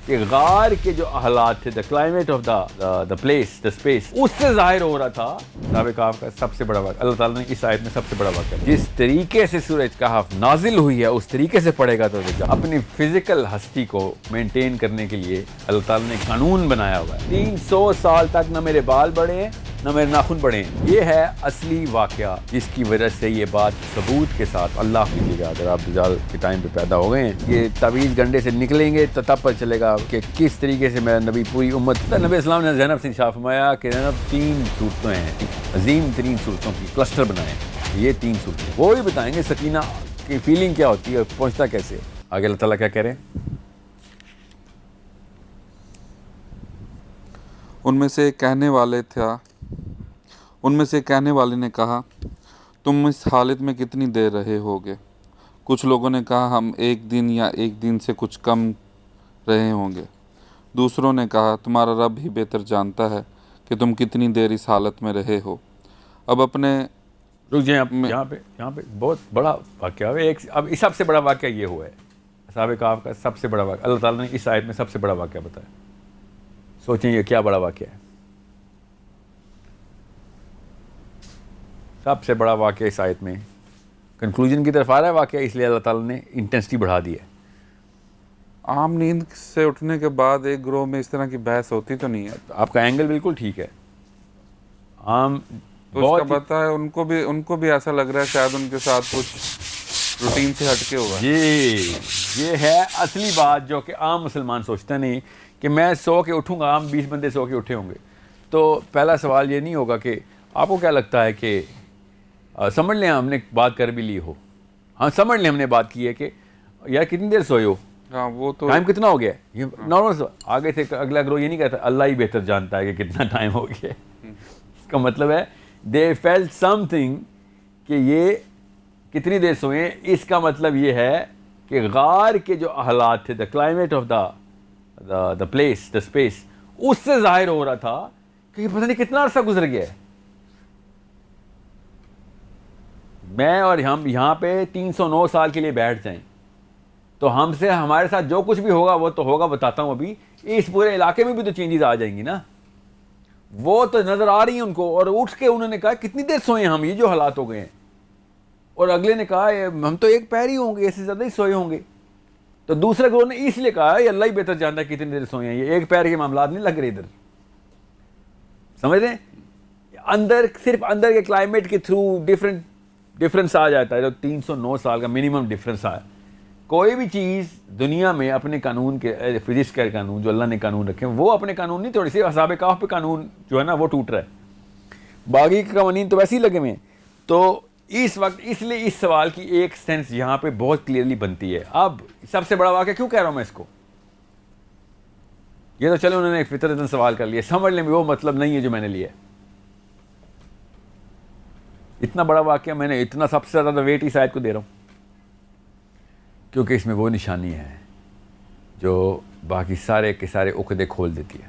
کہ غار کے جو حالات تھے، the climate of the place, the space, اس سے ظاہر ہو رہا تھا اصحاب کہف کا سب سے بڑا واقعہ۔ اللہ تعالیٰ نے اس آیت میں سب سے بڑا واقعہ جس طریقے سے سورۃ کہف نازل ہوئی ہے اس طریقے سے پڑھے گا تو اپنی فزیکل ہستی کو مینٹین کرنے کے لیے اللہ تعالیٰ نے قانون بنایا ہوا ہے۔ 300 سال تک نہ میرے بال بڑھے ہیں نہ میرے ناخن بڑھے ہیں۔ یہ ہے اصلی واقعہ جس کی وجہ سے یہ بات ثبوت کے ساتھ اللہ کیجیے گا، اگر آپ دجال کے ٹائم پہ پیدا ہو گئے ہیں، یہ تعویذ گنڈے سے نکلیں گے تو تب پتہ چلے گا کہ کس طریقے سے میرا نبی پوری امت، نبی اسلام نے زینب سے انشاء فرمایا کہ زینب 3 صورتیں ہیں، عظیم ترین صورتوں کی کلسٹر بنائیں، یہ 3 صورتیں وہ بھی بتائیں گے سکینہ کی فیلنگ کیا ہوتی ہے اور پہنچتا کیسے۔ آگے اللہ تعالیٰ کیا کہہ رہے ہیں؟ ان میں سے کہنے والے نے کہا تم اس حالت میں کتنی دیر رہے ہوگے؟ کچھ لوگوں نے کہا ہم 1 دن یا 1 دن سے کچھ کم رہے ہوں گے۔ دوسروں نے کہا تمہارا رب ہی بہتر جانتا ہے کہ تم کتنی دیر اس حالت میں رہے ہو۔ اب اپنے رک جائیں، یہاں پہ بہت بڑا واقعہ ہے۔ اب اس سب سے بڑا واقعہ یہ ہوا ہے اصحاب کہف کا سب سے بڑا واقعہ، اللہ تعالیٰ نے اس آیت میں سب سے بڑا واقعہ بتایا۔ سوچیں یہ کیا بڑا واقعہ ہے؟ سب سے بڑا واقعہ اس آیت میں کنکلوژن کی طرف آ رہا ہے واقعہ، اس لیے اللہ تعالیٰ نے انٹینسٹی بڑھا دی ہے۔ عام نیند سے اٹھنے کے بعد ایک گروہ میں اس طرح کی بحث ہوتی تو نہیں ہے؟ آپ کا اینگل بالکل ٹھیک ہے۔ عام تو اس کا پتہ ہے ان کو بھی ایسا لگ رہا ہے شاید ان کے ساتھ کچھ روٹین سے ہٹ کے ہوا ہے۔ جی یہ ہے اصلی بات جو کہ عام مسلمان سوچتا نہیں کہ میں سو کے اٹھوں گا، عام 20 بندے سو کے اٹھے ہوں گے۔ تو پہلا سوال یہ نہیں ہوگا کہ آپ کو کیا لگتا ہے کہ سمجھ لیں ہم نے بات کر بھی لی ہو، ہاں سمجھ لیں ہم نے بات کی ہے کہ یار کتنی دیر سوئے ہو، ہاں وہ تو ٹائم کتنا ہو گیا ہے، یہ نارمل آگے سے اگلا گروہ یہ نہیں کہتا اللہ ہی بہتر جانتا ہے کہ کتنا ٹائم ہو گیا ہے۔ اس کا مطلب ہے دے فیلٹ سم تھنگ کہ یہ کتنی دیر سوئے ہیں، اس کا مطلب یہ ہے کہ غار کے جو حالات تھے، the climate of the place, the space, اس سے ظاہر ہو رہا تھا کہ پتہ نہیں کتنا عرصہ گزر گیا ہے۔ میں اور ہم یہاں پہ 309 سال کے لیے بیٹھ جائیں تو ہمارے ساتھ جو کچھ بھی ہوگا وہ تو ہوگا، بتاتا ہوں ابھی، اس پورے علاقے میں بھی تو چینجز آ جائیں گی نا، وہ تو نظر آ رہی ہیں ان کو۔ اور اٹھ کے انہوں نے کہا کتنی دیر سوئے ہم، یہ جو حالات ہو گئے ہیں، اور اگلے نے کہا ہم تو 1 پہر ہی ہوں گے، اس سے زیادہ ہی سوئے ہوں گے۔ تو دوسرے گروہ نے اس لیے کہا یہ اللہ ہی بہتر جانتا ہے کتنی دیر سوئے ہیں، یہ 1 پہر کے معاملات نہیں لگ رہے ادھر، سمجھ رہے ہیں؟ صرف اندر کے کلائمیٹ کے تھرو ڈفرینس آ جاتا ہے، جو 309 سال کا منیمم ڈفرینس آیا۔ کوئی بھی چیز دنیا میں اپنے قانون کے، فزکس کے قانون جو اللہ نے قانون رکھے ہیں وہ اپنے قانون نہیں توڑے، صرف اصحاب کہف پہ قانون جو ہے نا وہ ٹوٹ رہا ہے، باقی کے قوانین تو ویسے ہی لگے ہوئے ہیں۔ تو اس وقت اس لیے اس سوال کی ایک سینس یہاں پہ بہت کلیئرلی بنتی ہے۔ اب سب سے بڑا واقعہ کیوں کہہ رہا ہوں میں اس کو؟ یہ تو چلو انہوں نے فطرتاً سوال کر لیا، سمجھ لیں وہ مطلب نہیں ہے جو میں نے لیا ہے۔ اتنا بڑا واقعہ میں نے اتنا سب سے زیادہ ویٹ اس آیت کو دے رہا ہوں کیونکہ اس میں وہ نشانی ہے جو باقی سارے کے سارے عقدے کھول دیتی ہے۔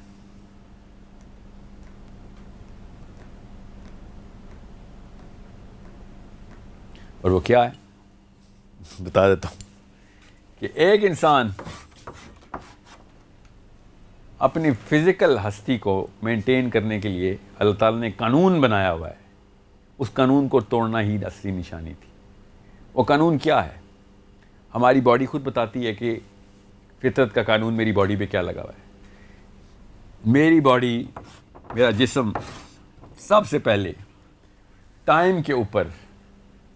اور وہ کیا ہے بتا دیتا ہوں کہ ایک انسان اپنی فزیکل ہستی کو مینٹین کرنے کے لیے اللہ تعالیٰ نے قانون بنایا ہوا ہے، اس قانون کو توڑنا ہی اصلی نشانی تھی۔ وہ قانون کیا ہے؟ ہماری باڈی خود بتاتی ہے کہ فطرت کا قانون میری باڈی پہ کیا لگا ہوا ہے۔ میری باڈی، میرا جسم سب سے پہلے ٹائم کے اوپر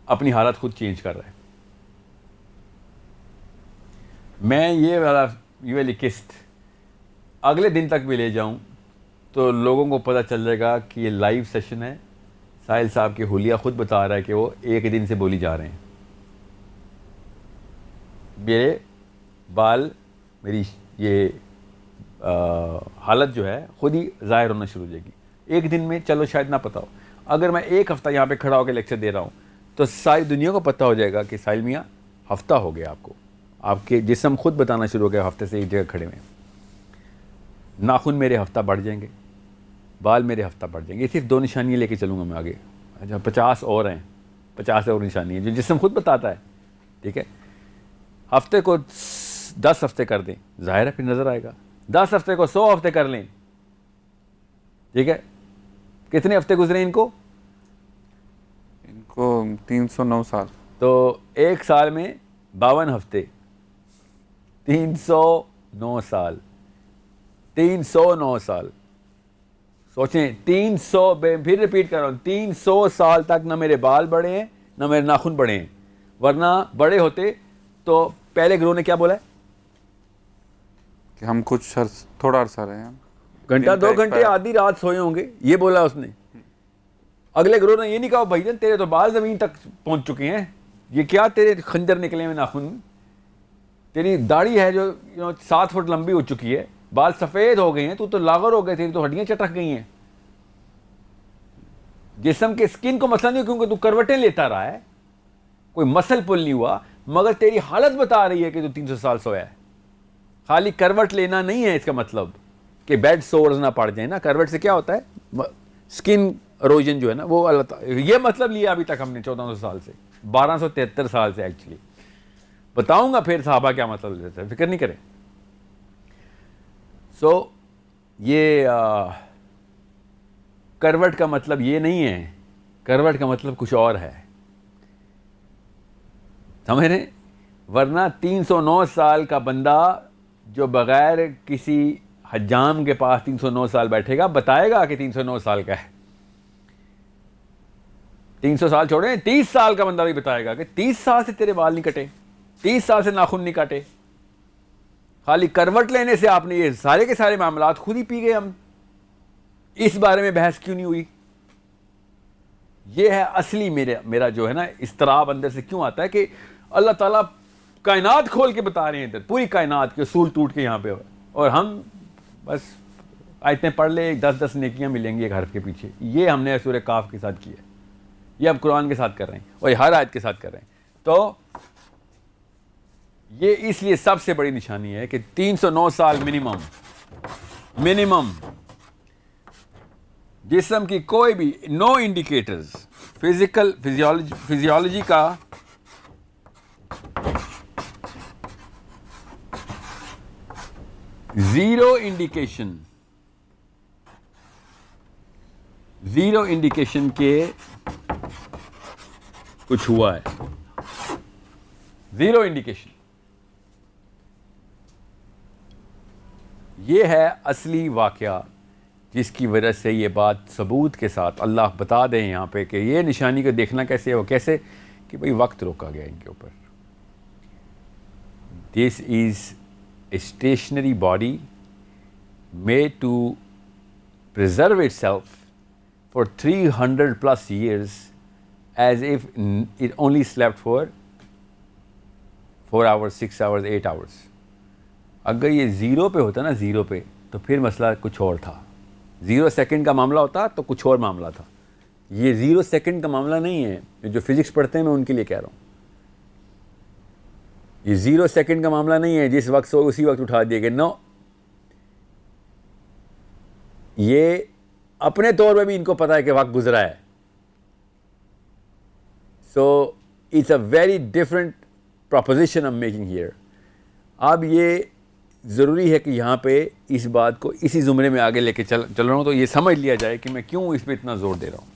اپنی حالت خود چینج کر رہا ہے۔ میں یہ والی قسط اگلے دن تک بھی لے جاؤں تو لوگوں کو پتہ چل جائے گا کہ یہ لائیو سیشن ہے، ساحل صاحب کی حلیہ خود بتا رہا ہے کہ وہ 1 دن سے بولی جا رہے ہیں۔ میرے بال، میری یہ حالت جو ہے خود ہی ظاہر ہونا شروع ہو جائے گی 1 دن میں۔ چلو شاید نہ پتہ ہو، اگر میں 1 ہفتہ یہاں پہ کھڑا ہو کے لیکچر دے رہا ہوں تو ساری دنیا کو پتہ ہو جائے گا کہ ساحل میاں ہفتہ ہو گیا آپ کو، آپ کے جسم خود بتانا شروع ہو گیا ہفتے سے ایک جگہ کھڑے ہوئے ہیں۔ ناخن میرے ہفتہ بڑھ جائیں گے، بال میرے ہفتہ بڑھ جائیں گے۔ یہ صرف 2 نشانیاں لے کے چلوں گا میں آگے، 50 اور ہیں، 50 اور نشانی ہیں جو جسم خود بتاتا ہے، ٹھیک ہے؟ ہفتے کو 10 ہفتے کر دیں، ظاہر ہے پھر نظر آئے گا 10 ہفتے کو 100 ہفتے کر لیں, ٹھیک ہے, کتنے ہفتے گزرے ان کو؟ 309 سال. تو ایک سال میں 52 ہفتے, 309 سال, 309 سال. سوچیں 300, پھر ریپیٹ کر رہا ہوں, 300 سال تک نہ میرے بال بڑے ہیں نہ میرے ناخن بڑے ہیں, ورنہ بڑے ہوتے تو پہلے گروہ نے کیا بولا ہے کہ ہم کچھ تھوڑا عرصہ رہے ہیں, گھنٹہ 2 گھنٹے آدھی رات سوئے ہوں گے, یہ بولا اس نے. اگلے گروہ نے یہ نہیں کہا بھائی جان تیرے تو بال زمین تک پہنچ چکے ہیں, یہ کیا تیرے خنجر نکلے ہوئے ناخن, تیری داڑھی ہے جو 7 فٹ لمبی ہو چکی ہے, بال سفید ہو گئے ہیں, تو لاغر ہو گئے, تیری تو ہڈیاں چٹک گئی ہیں. جسم کے سکن کو مسئلہ نہیں کیونکہ تو کروٹیں لیتا رہا ہے, کوئی مسل پل نہیں ہوا, مگر تیری حالت بتا رہی ہے کہ تو 300 سال سویا ہے. خالی کروٹ لینا نہیں ہے اس کا مطلب کہ بیڈ سورز نہ پڑ جائیں نا. کروٹ سے کیا ہوتا ہے, سکن اروجن جو ہے نا, وہ اللہ تعالیٰ یہ مطلب لیا ابھی تک ہم نے 1400 سال سے, 1273 سال سے. ایکچولی بتاؤں گا پھر صحابہ کیا مطلب لیتے ہیں, فکر نہیں کریں. سو یہ کروٹ کا مطلب یہ نہیں ہے, کروٹ کا مطلب کچھ اور ہے, سمجھ رہے ہیں. ورنہ 309 سال کا بندہ جو بغیر کسی حجام کے پاس 309 سال بیٹھے گا, بتائے گا کہ 309 سال کا ہے. 300 سال چھوڑیں, 30 سال کا بندہ بھی بتائے گا کہ 30 سال سے تیرے بال نہیں کٹے, 30 سال سے ناخن نہیں کاٹے. خالی کروٹ لینے سے آپ نے یہ سارے کے سارے معاملات خود ہی پی گئے. ہم اس بارے میں بحث کیوں نہیں ہوئی؟ یہ ہے اصلی میرا جو ہے نا اضطراب اندر سے کیوں آتا ہے کہ اللہ تعالیٰ کائنات کھول کے بتا رہے ہیں, ادھر پوری کائنات کے اصول ٹوٹ کے یہاں پہ, اور ہم بس آیتیں پڑھ لے, 10 نیکیاں ملیں گی ایک حرف کے پیچھے. یہ ہم نے سورہ کاف کے ساتھ کیا ہے, یہ اب قرآن کے ساتھ کر رہے ہیں, اور یہ ہر آیت کے ساتھ کر رہے ہیں. تو یہ اس لیے سب سے بڑی نشانی ہے کہ 309 سال منیمم جسم کی کوئی بھی نو انڈیکیٹرز, فزیولوجی کا زیرو انڈیکیشن کے کچھ ہوا ہے, زیرو انڈیکیشن. یہ ہے اصلی واقعہ جس کی وجہ سے یہ بات ثبوت کے ساتھ اللہ بتا دیں یہاں پہ کہ یہ نشانی کو دیکھنا کیسے ہو, کیسے کہ بھئی وقت روکا گیا ان کے اوپر. This is a stationary body made to preserve itself for 300+ years as if it only slept for 4 hours, 6 hours, 8 hours. اگر یہ زیرو پہ ہوتا نا, زیرو پہ, تو پھر مسئلہ کچھ اور تھا. 0 سیکنڈ کا معاملہ ہوتا تو کچھ اور معاملہ تھا. یہ 0 سیکنڈ کا معاملہ نہیں ہے. جو فزکس پڑھتے ہیں میں ان کے لیے کہہ رہا ہوں, یہ 0 سیکنڈ کا معاملہ نہیں ہے جس وقت سو اسی وقت اٹھا دیے گئے. نو, یہ اپنے طور پہ بھی ان کو پتا ہے کہ وقت گزرا ہے. So it's a very different proposition I am making here. اب یہ ضروری ہے کہ یہاں پہ اس بات کو اسی زمرے میں آگے لے کے چل رہا ہوں, تو یہ سمجھ لیا جائے کہ میں کیوں اس پہ اتنا زور دے رہا ہوں.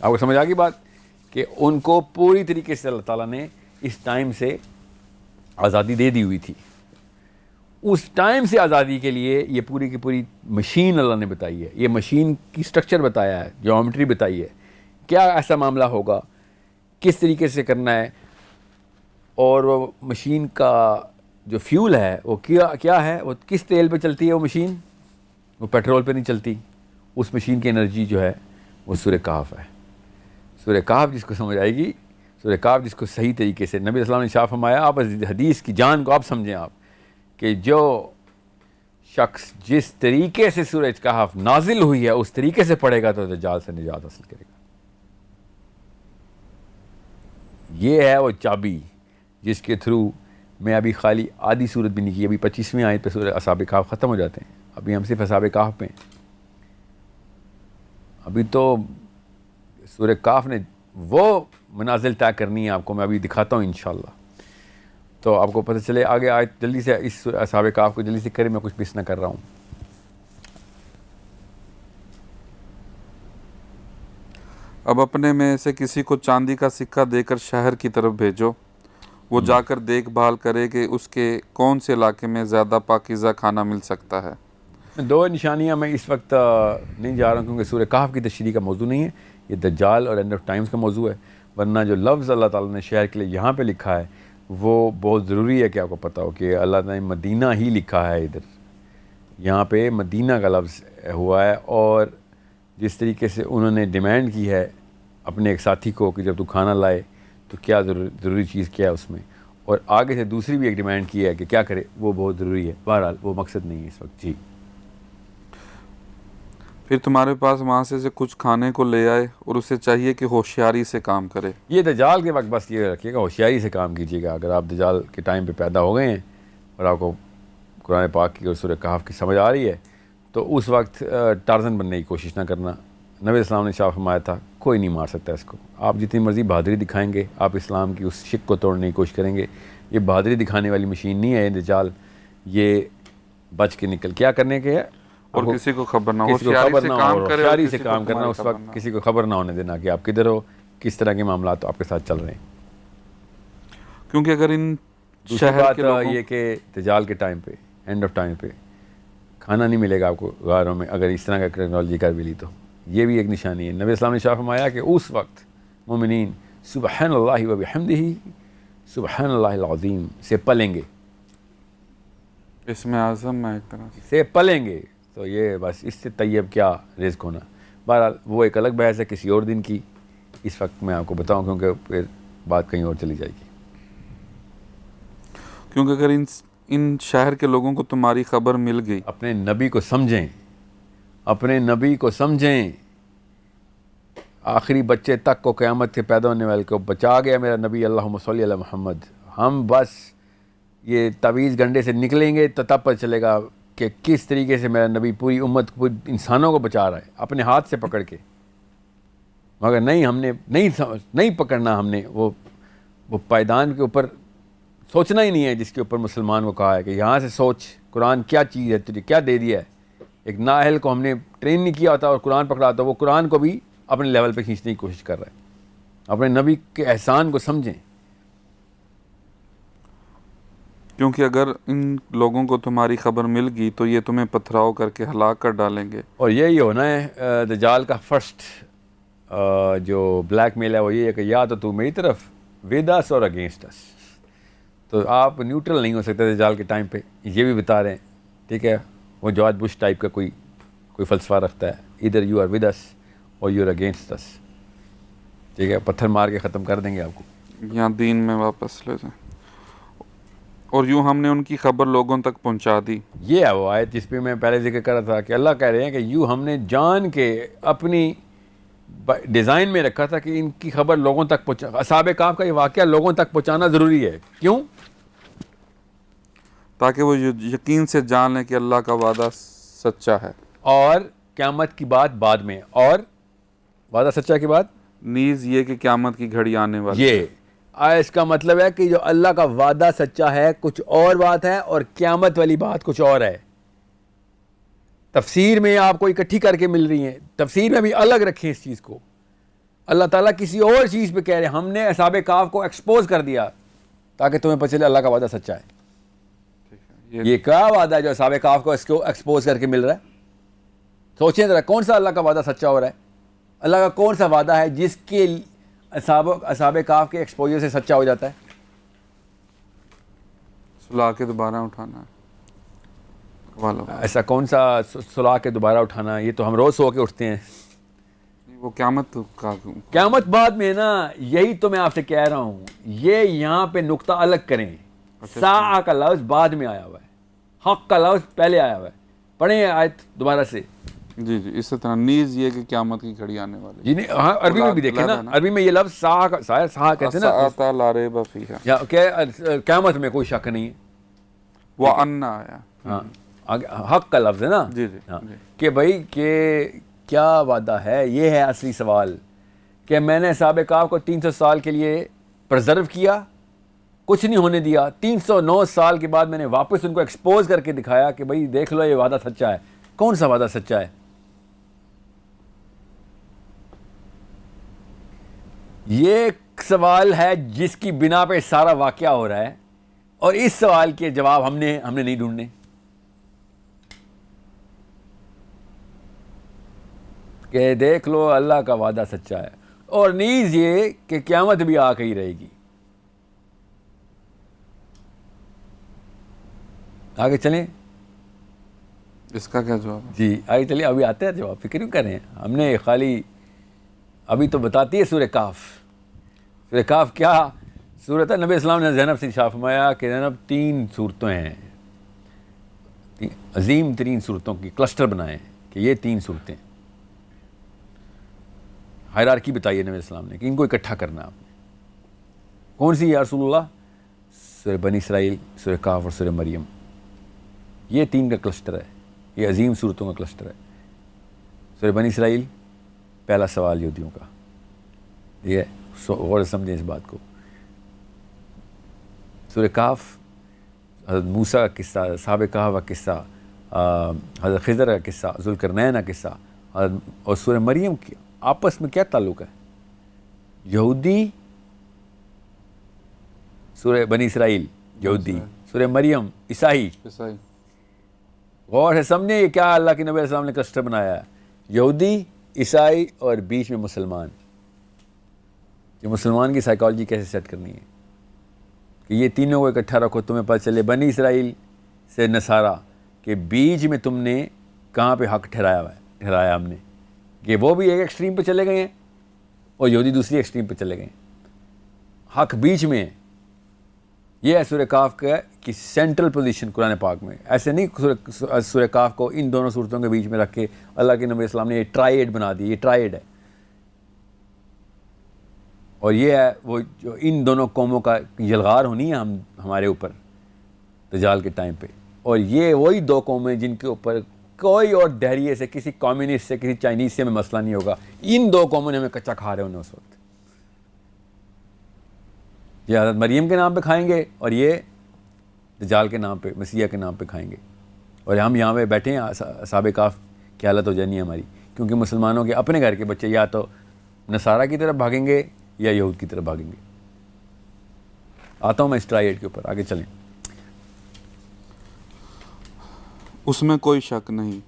آپ کو سمجھ آ گئی بات کہ ان کو پوری طریقے سے اللہ تعالیٰ نے اس ٹائم سے آزادی دے دی ہوئی تھی. اس ٹائم سے آزادی کے لیے یہ پوری کی پوری مشین اللہ نے بتائی ہے. یہ مشین کی سٹرکچر بتایا ہے, جیومیٹری بتائی ہے, کیا ایسا معاملہ ہوگا, کس طریقے سے کرنا ہے. اور وہ مشین کا جو فیول ہے وہ کیا ہے, وہ کس تیل پہ چلتی ہے وہ مشین, وہ پیٹرول پہ نہیں چلتی. اس مشین کی انرجی جو ہے وہ سورہ کہف ہے. سورہ کہف جس کو سمجھ آئے گی, سورہ کہف جس کو صحیح طریقے سے نبی صلی اللہ علیہ وسلم نے شاہ فرمایا, آپ حدیث کی جان کو آپ سمجھیں آپ, کہ جو شخص جس طریقے سے سورہ کہف نازل ہوئی ہے اس طریقے سے پڑھے گا تو دجال سے نجات حاصل کرے گا. یہ ہے وہ چابی جس کے تھرو میں ابھی خالی آدھی صورت بھی نہیں کی, ابھی 25ویں آیت پہ سورہ اصحاب کہف ختم ہو جاتے ہیں. ابھی ہم صرف اصحاب کہف پہ ہیں. ابھی تو سورہ کہف نے وہ منازل طے کرنی ہے آپ کو, میں ابھی دکھاتا ہوں انشاءاللہ. تو آپ کو پتہ چلے آگے آیت جلدی سے اس اصحاب کہف کو جلدی سے کرے، میں کچھ مس نہ کر رہا ہوں. اب اپنے میں سے کسی کو چاندی کا سکہ دے کر شہر کی طرف بھیجو، وہ جا کر دیکھ بھال کرے کہ اس کے کون سے علاقے میں زیادہ پاکیزہ کھانا مل سکتا ہے. دو نشانیاں میں اس وقت نہیں جا رہا ہوں کیونکہ سورہ کہف کی تشریح کا موضوع نہیں ہے، یہ دجال اور اینڈ آف ٹائمز کا موضوع ہے. ورنہ جو لفظ اللہ تعالیٰ نے شہر کے لیے یہاں پہ لکھا ہے وہ بہت ضروری ہے کہ آپ کو پتہ ہو کہ اللہ نے مدینہ ہی لکھا ہے. ادھر یہاں پہ مدینہ کا لفظ ہوا ہے، اور جس طریقے سے انہوں نے ڈیمانڈ کی ہے اپنے ایک ساتھی کو کہ جب تو کھانا لائے تو کیا ضروری چیز کیا ہے اس میں، اور آگے سے دوسری بھی ایک ڈیمانڈ کی ہے کہ کیا کرے، وہ بہت ضروری ہے. بہرحال وہ مقصد نہیں ہے اس وقت. جی. پھر تمہارے پاس وہاں سے کچھ کھانے کو لے آئے اور اسے چاہیے کہ ہوشیاری سے کام کرے. یہ دجال کے وقت بس یہ رکھیے گا، ہوشیاری سے کام کیجیے گا. اگر آپ دجال کے ٹائم پہ پیدا ہو گئے ہیں اور آپ کو قرآن پاک کی اور سورہ کہف کی سمجھ آ رہی ہے تو اس وقت ٹارزن بننے کی کوشش نہ کرنا. نبی اسلام نے شاہ فرمایا تھا کوئی نہیں مار سکتا اس کو. آپ جتنی مرضی بہادری دکھائیں گے، آپ اسلام کی اس شک کو توڑنے کی کوشش کریں گے. یہ بہادری دکھانے والی مشین نہیں ہے یہ دجال، یہ بچ کے نکل کیا کرنے کے ہے، اور کسی کو خبر نہ ہو، کسی کو خبر نہ ہو، کرے، ہوشیاری سے کام کرنا. اس وقت کسی کو خبر نہ ہونے دینا کہ آپ کدھر ہو، کس طرح کے معاملات آپ کے ساتھ چل رہے ہیں. کیونکہ اگر ان دوسری شہر بات کے لوگوں یہ کہ دجال کے ٹائم پہ، اینڈ آف ٹائم پہ کھانا نہیں ملے گا آپ کو غاروں میں اگر اس طرح کا ٹیکنالوجی کر بھی لی تو. یہ بھی ایک نشانی ہے. نبی اسلام نے شاہ فرمایا کہ اس وقت مومنین سبحان اللہ و بحمدہ سبحان اللہ العظیم سے پلیں گے، اس میں اعظم ہے ایک طرح سے پلیں گے. تو یہ بس اس سے طیب کیا رزق ہونا. بہرحال وہ ایک الگ بحث ہے کسی اور دن کی. اس وقت میں آپ کو بتاؤں کیونکہ پھر بات کہیں اور چلی جائے گی. کیونکہ اگر ان شہر کے لوگوں کو تمہاری خبر مل گئی. اپنے نبی کو سمجھیں، اپنے نبی کو سمجھیں. آخری بچے تک کو قیامت کے پیدا ہونے والے کو بچا گیا میرا نبی، اللہم صلی علی محمد. ہم بس یہ تعویذ گنڈے سے نکلیں گے تو تب پتہ چلے گا کہ کس طریقے سے میرا نبی پوری امت پوری انسانوں کو بچا رہا ہے اپنے ہاتھ سے پکڑ کے. مگر نہیں، ہم نے نہیں پکڑنا. ہم نے وہ پائدان کے اوپر سوچنا ہی نہیں ہے جس کے اوپر مسلمان کو کہا ہے کہ یہاں سے سوچ قرآن کیا چیز ہے، تجھے کیا دے دیا ہے. ایک نااہل کو ہم نے ٹرین نہیں کیا ہوتا اور قرآن پکڑا ہوتا، وہ قرآن کو بھی اپنے لیول پہ کھینچنے کی کوشش کر رہا ہے. اپنے نبی کے احسان کو سمجھیں. کیونکہ اگر ان لوگوں کو تمہاری خبر مل گئی تو یہ تمہیں پتھراؤ کر کے ہلاک کر ڈالیں گے. اور یہی ہونا ہے دجال کا فرسٹ جو بلیک میل ہے، وہ یہ ہے کہ یا تو میری طرف ود اس اور اگینسٹ اس. تو آپ نیوٹرل نہیں ہو سکتے دجال کے ٹائم پہ، یہ بھی بتا رہے ہیں. ٹھیک ہے، وہ جارج بش ٹائپ کا کوئی فلسفہ رکھتا ہے، ادھر یو آر ود اس اور یو آر اگینسٹ اس. ٹھیک ہے، پتھر مار کے ختم کر دیں گے آپ کو. یہاں دین میں واپس لے جائیں. اور یوں ہم نے ان کی خبر لوگوں تک پہنچا دی. یہ ہے وہ آیت جس پہ میں پہلے ذکر کر رہا تھا کہ اللہ کہہ رہے ہیں کہ یوں ہم نے جان کے اپنی ڈیزائن میں رکھا تھا کہ ان کی خبر لوگوں تک پہنچا. اصحاب کہف کا یہ واقعہ لوگوں تک پہنچانا ضروری ہے. کیوں؟ تاکہ وہ یقین سے جان لیں کہ اللہ کا وعدہ سچا ہے، اور قیامت کی بات بعد میں، اور وعدہ سچا کے بعد نیز یہ کہ قیامت کی گھڑی آنے والی ہے. یہ اس کا مطلب ہے کہ جو اللہ کا وعدہ سچا ہے کچھ اور بات ہے اور قیامت والی بات کچھ اور ہے. تفسیر میں آپ کو اکٹھی کر کے مل رہی ہیں، تفسیر میں بھی الگ رکھیں اس چیز کو. اللہ تعالیٰ کسی اور چیز پہ کہہ رہے ہیں. ہم نے اصحاب کہف کو ایکسپوز کر دیا تاکہ تمہیں پتہ چلے اللہ کا وعدہ سچا ہے. یہ کیا وعدہ ہے جو اصحاب کہف کو اس کو ایکسپوز کر کے مل رہا ہے؟ سوچیں ذرا، کون سا اللہ کا وعدہ سچا ہو رہا ہے؟ اللہ کا کون سا وعدہ ہے جس کے اصحاب کہف کے ایکسپوجر سے سچا ہو جاتا ہے؟ سلا کے دوبارہ اٹھانا ہے. ایسا کون سا سلا کے دوبارہ اٹھانا؟ یہ تو ہم روز سو کے اٹھتے ہیں. وہ قیامت کا قیامت بعد میں نا. یہی تو میں آپ سے کہہ رہا ہوں. یہ یہاں پہ نقطہ الگ کریں. ساعہ کا لفظ بعد میں آیا ہوا ہے، حق کا لفظ پہلے آیا ہوا ہے. پڑھیں آیت دوبارہ سے. جی اسی طرح نیز یہ کہ قیامت کی گھڑی آنے والی. جی ہاں، عربی میں بھی دیکھیں نا، عربی میں یہ لفظ ساعہ کہتے ہیں نا، ساعۃ لا ریب فیہا، یا کہ قیامت میں کوئی شک نہیں ہے. وَأَنَّ آیا. ہاں، حق کا لفظ ہے نا. جی کہ بھائی کہ کیا وعدہ ہے. یہ ہے اصلی سوال کہ میں نے اصحاب کہف کو 300 سال کے لیے پرزرو کیا کچھ نہیں ہونے دیا. 309 سال کے بعد میں نے واپس ان کو ایکسپوز کر کے دکھایا کہ بھائی دیکھ لو یہ وعدہ سچا ہے. کون سا وعدہ سچا ہے؟ یہ ایک سوال ہے جس کی بنا پہ سارا واقعہ ہو رہا ہے, اور اس سوال کے جواب ہم نے نہیں ڈھونڈنے. کہ دیکھ لو اللہ کا وعدہ سچا ہے, اور نیز یہ کہ قیامت بھی آ کے ہی رہے گی. آگے چلیں. اس کا کیا جواب ہے؟ جی آگے چلیے, ابھی آتے ہیں جواب, فکر کیوں کر رہے ہیں. ہم نے خالی ابھی تو بتاتی ہے سورہ کہف. سورہ کہف کیا صورت ہے؟ نبی اسلام نے زینب سے ارشاد فرمایا کہ زینب 3 صورتیں ہیں, عظیم ترین صورتوں کی کلسٹر بنائے ہیں کہ یہ 3 صورتیں. ہائرارکی بتائیے نبی اسلام نے کہ ان کو اکٹھا کرنا آپ نے. کون سی یا رسول اللہ؟ سورہ بنی اسرائیل, سورہ کہف اور سورہ مریم. یہ 3 کا کلسٹر ہے, یہ عظیم صورتوں کا کلسٹر ہے. سورہ بنی اسرائیل پہلا سوال یہودیوں کا, یہ غور سے سمجھیں اس بات کو. سورہ کہف حضرت موسیٰ کا قصہ, صحاب کہف کا قصہ, حضرت خضر کا قصہ, ذوالقرنین کا قصہ. اور سورہ مریم کی آپس میں کیا تعلق ہے؟ یہودی, سورہ بنی اسرائیل یہودی, سورہ مریم عیسائی. غور سے سمجھیں یہ کیا اللہ کے نبی علیہ السلام نے کلسٹر بنایا ہے. یہودی, عیسائی اور بیچ میں مسلمان. کہ مسلمان کی سائیکالوجی کیسے سیٹ کرنی ہے کہ یہ تینوں کو اکٹھا رکھو, تمہیں پتہ چلے بنی اسرائیل سے نصارہ کہ بیچ میں تم نے کہاں پہ حق ٹھہرایا ہم نے, کہ وہ بھی ایک ایکسٹریم پہ چلے گئے ہیں اور یہودی دوسری ایکسٹریم پہ چلے گئے ہیں. حق بیچ میں ہے. یہ ہے سورہ کہف کا کی سینٹرل پوزیشن قرآن پاک میں. ایسے نہیں سورہ کہف کو ان دونوں صورتوں کے بیچ میں رکھ کے اللہ کے نبی اسلام نے یہ ٹرائیڈ بنا دی. یہ ٹرائیڈ ہے, اور یہ ہے وہ جو ان دونوں قوموں کا یلغار ہونی ہے ہمارے اوپر دجال کے ٹائم پہ. اور یہ وہی 2 قومیں جن کے اوپر کوئی اور دہریے سے, کسی کمیونسٹ سے, کسی چائنیز سے میں مسئلہ نہیں ہوگا. ان 2 قوموں نے ہمیں کچا کھا رہے ہونے اس وقت. یہ حضرت مریم کے نام پہ کھائیں گے, اور یہ دجال کے نام پہ, مسیح کے نام پہ کھائیں گے. اور ہم یہاں پہ بیٹھے ہیں, اصحاب کہف کی حالت ہو جانی ہے ہماری, کیونکہ مسلمانوں کے اپنے گھر کے بچے یا تو نصارہ کی طرف بھاگیں گے یا یہود کی طرف بھاگیں گے. آتا ہوں میں اس ٹرائیڈ کے اوپر, آگے چلیں. اس میں کوئی شک نہیں.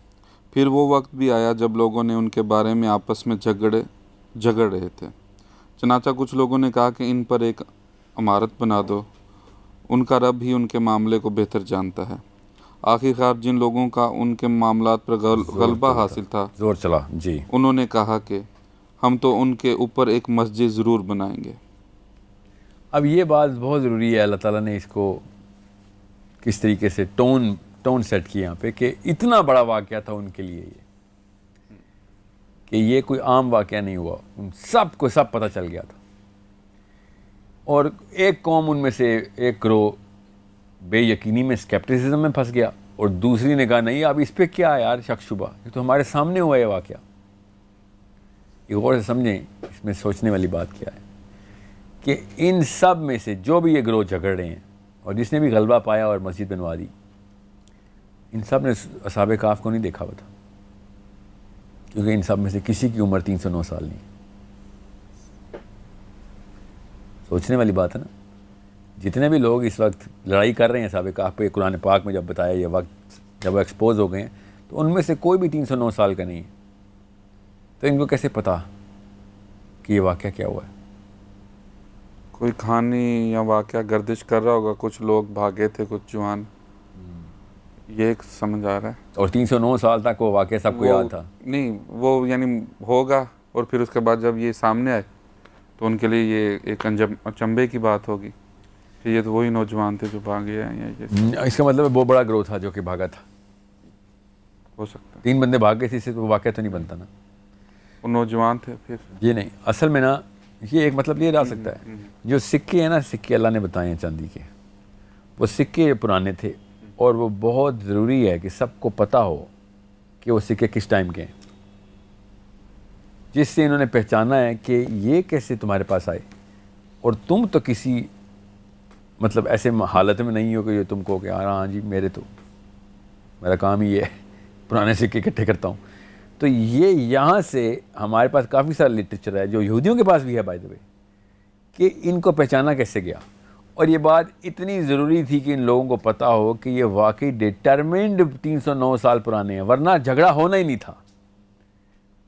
پھر وہ وقت بھی آیا جب لوگوں نے ان کے بارے میں آپس میں جھگڑ رہے تھے. چنانچہ کچھ لوگوں نے کہا کہ ان پر ایک عمارت بنا دو, ان کا رب ہی ان کے معاملے کو بہتر جانتا ہے. آخرکار جن لوگوں کا ان کے معاملات پر غلبہ حاصل تھا, زور چلا جی, انہوں نے کہا کہ ہم تو ان کے اوپر ایک مسجد ضرور بنائیں گے. اب یہ بات بہت ضروری ہے, اللہ تعالیٰ نے اس کو کس طریقے سے ٹون سیٹ کیا یہاں پہ کہ اتنا بڑا واقعہ تھا ان کے لیے یہ, کہ یہ کوئی عام واقعہ نہیں ہوا. ان سب کو سب پتہ چل گیا تھا. اور ایک قوم ان میں سے ایک گروہ بے یقینی میں, اسکیپٹسزم میں پھنس گیا, اور دوسری نے کہا نہیں اب اس پہ کیا ہے یار شک شبہ, یہ تو ہمارے سامنے ہوا یہ واقعہ. یہ غور سے سمجھیں اس میں سوچنے والی بات کیا ہے کہ ان سب میں سے جو بھی یہ گروہ جھگڑ رہے ہیں اور جس نے بھی غلبہ پایا اور مسجد بنوا دی, ان سب نے اصحاب کہف کو نہیں دیکھا ہوا تھا, کیونکہ ان سب میں سے کسی کی عمر 309 سال نہیں. سوچنے والی بات ہے نا. جتنے بھی لوگ اس وقت لڑائی کر رہے ہیں اصحاب کہف پہ, قرآن پاک میں جب بتایا یہ وقت جب وہ ایکسپوز ہو گئے ہیں, تو ان میں سے کوئی بھی 309 سال کا نہیں ہے. تو ان کو کیسے پتا کہ یہ واقعہ کیا ہوا ہے؟ کوئی کہانی یا واقعہ گردش کر رہا ہوگا, کچھ لوگ بھاگے تھے, کچھ جوان, یہ ایک سمجھ آ رہا ہے. اور 309 سال تک وہ واقعہ سب کو یاد تھا. نہیں, وہ یعنی ہوگا, اور پھر اس کے بعد جب یہ سامنے آئے تو ان کے لیے یہ ایک اچنبے کی بات ہوگی کہ یہ تو وہی نوجوان تھے جو بھاگے ہیں. یا اس کا مطلب بہت بڑا گروہ تھا جو کہ بھاگا تھا. ہو سکتا ہے 3 بندے بھاگ گئے تھے, اس سے تو وہ واقعہ تو نہیں بنتا نا. وہ نوجوان تھے پھر. یہ نہیں, اصل میں نا یہ ایک مطلب یہ رہ سکتا ہے, جو سکے ہیں نا, سکے اللہ نے بتائے ہیں چاندی کے, وہ سکے پرانے تھے, اور وہ بہت ضروری ہے کہ سب کو پتہ ہو کہ وہ سکے کس ٹائم کے ہیں, جس سے انہوں نے پہچانا ہے کہ یہ کیسے تمہارے پاس آئے, اور تم تو کسی مطلب ایسے حالت میں نہیں ہو کہ جو تم کو کہ ہاں جی میرا کام ہی یہ ہے پرانے سکے اکٹھے کرتا ہوں. تو یہ یہاں سے ہمارے پاس کافی سارا لٹریچر ہے جو یہودیوں کے پاس بھی ہے بائی دا وے, کہ ان کو پہچانا کیسے گیا. اور یہ بات اتنی ضروری تھی کہ ان لوگوں کو پتہ ہو کہ یہ واقعی ڈٹرمنڈ 309 سال پرانے ہیں, ورنہ جھگڑا ہونا ہی نہیں تھا.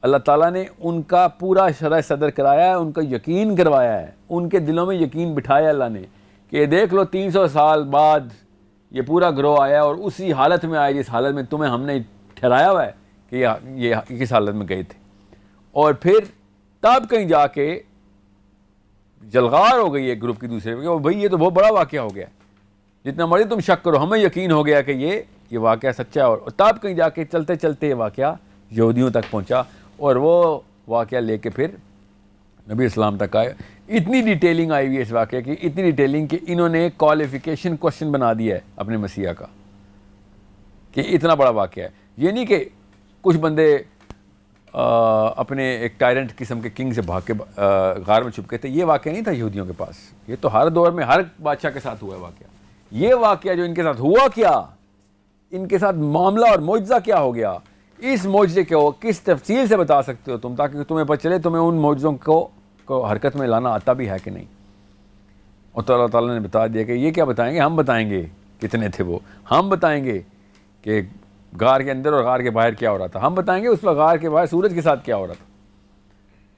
اللہ تعالیٰ نے ان کا پورا شرح صدر کرایا ہے, ان کا یقین کروایا ہے, ان کے دلوں میں یقین بٹھایا اللہ نے کہ دیکھ لو 300 سال بعد یہ پورا گروہ آیا اور اسی حالت میں آیا جس حالت میں تمہیں ہم نے ٹھہرایا ہوا ہے کہ یہ کس حالت میں گئے تھے. اور پھر تب کہیں جا کے جلغار ہو گئی ایک گروپ کی دوسرے پہ کہ بھائی یہ تو بہت بڑا واقعہ ہو گیا, جتنا مرضی تم شک کرو ہمیں یقین ہو گیا کہ یہ واقعہ سچا ہے. اور تب کہیں جا کے چلتے چلتے یہ واقعہ یہودیوں تک پہنچا اور وہ واقعہ لے کے پھر نبی اسلام تک آئے. اتنی ڈیٹیلنگ آئی ہوئی ہے اس واقعے کی, اتنی ڈیٹیلنگ کہ انہوں نے کوالیفیکیشن کوشچن بنا دیا ہے اپنے مسیح کا کہ اتنا بڑا واقعہ ہے. یہ نہیں کہ کچھ بندے اپنے ایک ٹائرنٹ قسم کے کنگ سے بھاگ کے غار میں چھپ گئے تھے. یہ واقعہ نہیں تھا یہودیوں کے پاس, یہ تو ہر دور میں ہر بادشاہ کے ساتھ ہوا ہے واقعہ. یہ واقعہ جو ان کے ساتھ ہوا, کیا ان کے ساتھ معاملہ اور معجزہ کیا ہو گیا, اس معجزے کو کس تفصیل سے بتا سکتے ہو تم تاکہ تمہیں پتہ چلے تمہیں ان معجزوں کو حرکت میں لانا آتا بھی ہے کہ نہیں. اور تو اللہ تعالیٰ نے بتا دیا کہ یہ کیا بتائیں گے, ہم بتائیں گے کتنے تھے وہ, ہم بتائیں گے کہ غار کے اندر اور غار کے باہر کیا ہو رہا تھا, ہم بتائیں گے اس وقت غار کے باہر سورج کے ساتھ کیا ہو رہا تھا,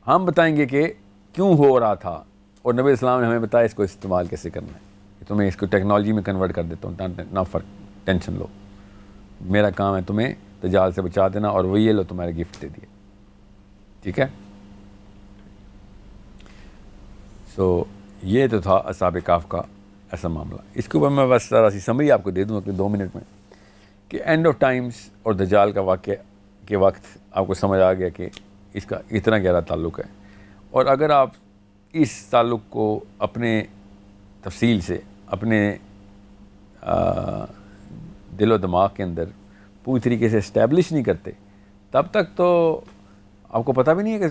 ہم بتائیں گے کہ کیوں ہو رہا تھا. اور نبی اسلام نے ہمیں بتایا اس کو استعمال کیسے کرنا ہے. تمہیں اس کو ٹیکنالوجی میں کنورٹ کر دیتا ہوں, نہ فرق, ٹینشن لو, میرا کام ہے تمہیں دجال سے بچا دینا, اور وہ یہ لو تمہارے گفٹ دے دیے. ٹھیک ہے, سو یہ تو تھا اصحاب کہف کا ایسا معاملہ. اس کے اوپر میں بس ذرا سی سمری آپ کو دے دوں اپنے 2 منٹ میں کہ اینڈ آف ٹائمز اور دجال کا واقعہ کے وقت آپ کو سمجھ آ گیا کہ اس کا اتنا گہرا تعلق ہے. اور اگر آپ اس تعلق کو اپنے تفصیل سے اپنے دل و دماغ کے اندر پوری طریقے سے اسٹیبلش نہیں کرتے, تب تک تو آپ کو پتہ بھی نہیں ہے کہ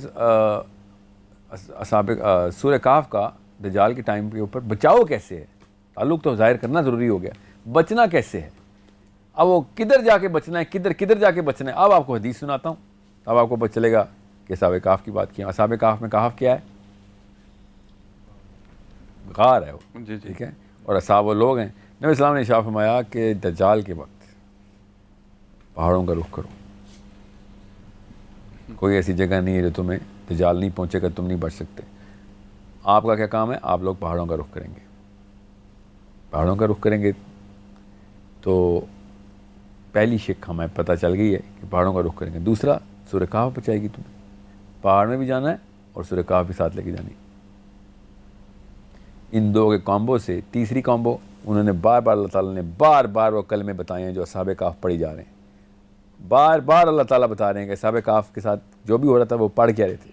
سورہ کہف کا دجال کے ٹائم کے اوپر بچاؤ کیسے ہے. تعلق تو ظاہر کرنا ضروری ہو گیا, بچنا کیسے ہے. اب وہ کدھر جا کے بچنا ہے, کدھر جا کے بچنا ہے. اب آپ کو حدیث سناتا ہوں, اب آپ کو پتہ چلے گا کہ اصحاب کہف کی بات کی. اصحاب کہف میں کہف کیا ہے, غار ہے وہ, جی ٹھیک ہے, اور اصحاب وہ لوگ ہیں. نبی اسلام نے ارشاد فرمایا کہ دجال کے وقت پہاڑوں کا رخ کرو, کوئی ایسی جگہ نہیں ہے جو تمہیں دجال نہیں پہنچے گا, تم نہیں بچ سکتے. آپ کا کیا کام ہے, آپ لوگ پہاڑوں کا رخ کریں گے. پہاڑوں کا رخ کریں گے تو پہلی شک ہمیں پتہ چل گئی ہے کہ پہاڑوں کا رخ کریں گے. دوسرا سورہ کہف بچائے گی تمہیں, پہاڑ میں بھی جانا ہے اور سورہ کہف بھی ساتھ لے کے جانی. ان دو کے کامبو سے تیسری کامبو انہوں نے بار بار اللہ تعالیٰ نے بار بار وہ کلمے بتائے ہیں جو اصحاب کہف پڑھی جا رہے ہیں. بار بار اللہ تعالیٰ بتا رہے ہیں کہ اصحاب کہف کے ساتھ جو بھی ہو رہا تھا وہ پڑھ کیا رہے تھے,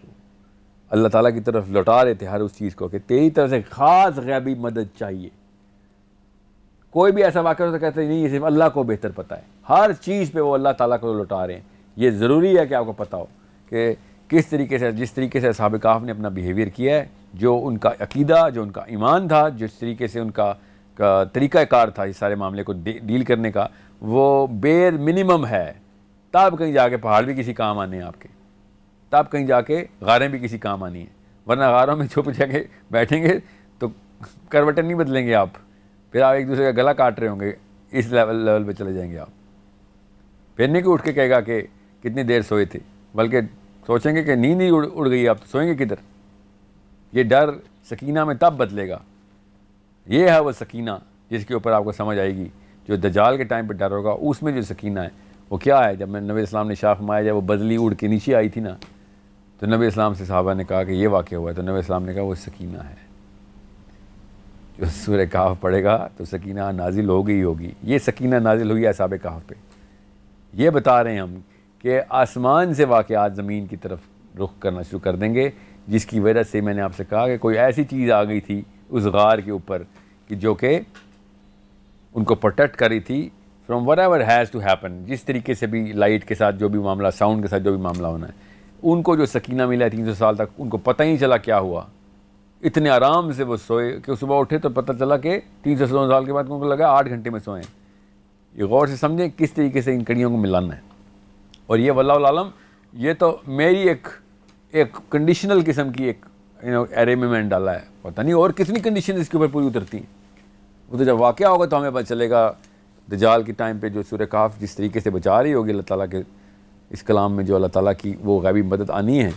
اللہ تعالیٰ کی طرف لوٹا رہے تھے ہر اس چیز کو کہ تیری طرف سے خاص غیبی مدد چاہیے. کوئی بھی ایسا واقعہ ہوتا کہتے ہیں نہیں, یہ صرف اللہ کو بہتر پتہ ہے. ہر چیز پہ وہ اللہ تعالیٰ کو لوٹا رہے ہیں. یہ ضروری ہے کہ آپ کو پتہ ہو کہ کس طریقے سے, جس طریقے سے اصحاب کہف نے اپنا بیہیویئر کیا ہے, جو ان کا عقیدہ, جو ان کا ایمان تھا, جس طریقے سے ان کا طریقہ کار تھا اس سارے معاملے کو ڈیل کرنے کا, وہ بیر منیمم ہے. تب کہیں جا کے پہاڑ بھی کسی کام آنے ہیں آپ کے, تب کہیں جا کے غاریں بھی کسی کام آنی ہیں. ورنہ غاروں میں چھپ جا کے بیٹھیں گے تو کروٹیں نہیں بدلیں گے آپ, پھر آپ ایک دوسرے کا گلا کاٹ رہے ہوں گے. اس لیول پہ چلے جائیں گے آپ. پھر نہیں کہ اٹھ کے کہے گا کہ کتنی دیر سوئے تھے, بلکہ سوچیں گے کہ نیند ہی اڑ گئی, آپ تو سوئیں گے کدھر. یہ ڈر سکینہ میں تب بدلے گا. یہ ہے وہ سکینہ جس کے اوپر آپ کو سمجھ آئے گی. جو دجال کے ٹائم پہ ڈر ہوگا اس میں جو سکینہ ہے وہ کیا ہے. جب میں نبی اسلام نے شاہ فرمایا جب وہ بدلی اڑ کے نیچے آئی تھی نا, تو نبی اسلام سے صحابہ نے کہا کہ یہ واقعہ ہوا ہے, تو نبی اسلام نے کہا وہ سکینہ ہے. جو سورہ کہف پڑھے گا تو سکینہ نازل ہوگی ہی ہوگی. یہ سکینہ نازل ہوئی اصحاب کہف پہ. یہ بتا رہے ہیں ہم کہ آسمان سے واقعات زمین کی طرف رخ کرنا شروع کر دیں گے, جس کی وجہ سے میں نے آپ سے کہا کہ کوئی ایسی چیز آ گئی تھی اس غار کے اوپر کہ جو کہ ان کو پروٹیکٹ کری تھی from whatever has to happen. جس طریقے سے بھی لائٹ کے ساتھ جو بھی معاملہ, ساؤنڈ کے ساتھ جو بھی معاملہ ہونا ہے, ان کو جو سکینہ ملا ہے 300 سال تک, ان کو پتہ ہی نہیں چلا کیا ہوا. اتنے آرام سے وہ سوئے کہ صبح اٹھے تو پتہ چلا کہ 300 سال کے بعد ان کو لگا 8 گھنٹے میں سوئے ہیں. یہ غور سے سمجھیں کس طریقے سے ان کڑیوں کو ملانا ہے. اور یہ واللہ العالم یہ تو میری ایک کنڈیشنل قسم کی ایک ایرے میں نے ڈالا ہے. پتہ نہیں اور کتنی کنڈیشن اس کے اوپر پوری اترتی ہیں. وہ تو جب واقعہ ہوگا تو ہمیں پتہ چلے گا. دجال کے ٹائم پہ جو سورہ کہف جس طریقے سے بچا رہی ہوگی اللہ تعالیٰ کے اس کلام میں جو اللہ تعالیٰ کی وہ غیبی مدد آنی ہے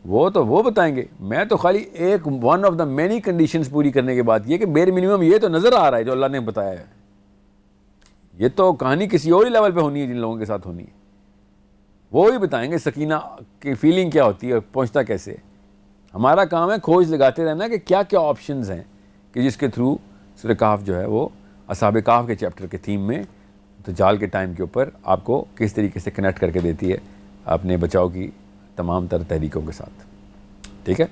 وہ بتائیں گے. میں تو خالی ایک one of the many conditions پوری کرنے کے بعد یہ کہ بیر منیمم یہ تو نظر آ رہا ہے جو اللہ نے بتایا ہے. یہ تو کہانی کسی اور ہی لیول پہ ہونی ہے جن لوگوں کے ساتھ ہونی ہے. وہ ہی بتائیں گے سکینہ کی فیلنگ کیا ہوتی ہے اور پہنچتا کیسے. ہمارا کام ہے کھوج لگاتے رہنا کہ کیا کیا آپشنز ہیں کہ جس کے تھرو سورہ کہف جو ہے وہ اصحاب کہف کے چیپٹر کے تھیم میں دجال کے ٹائم کے اوپر آپ کو کس طریقے سے کنیکٹ کر کے دیتی ہے اپنے بچاؤ کی تمام تر تحریکوں کے ساتھ. ٹھیک ہے.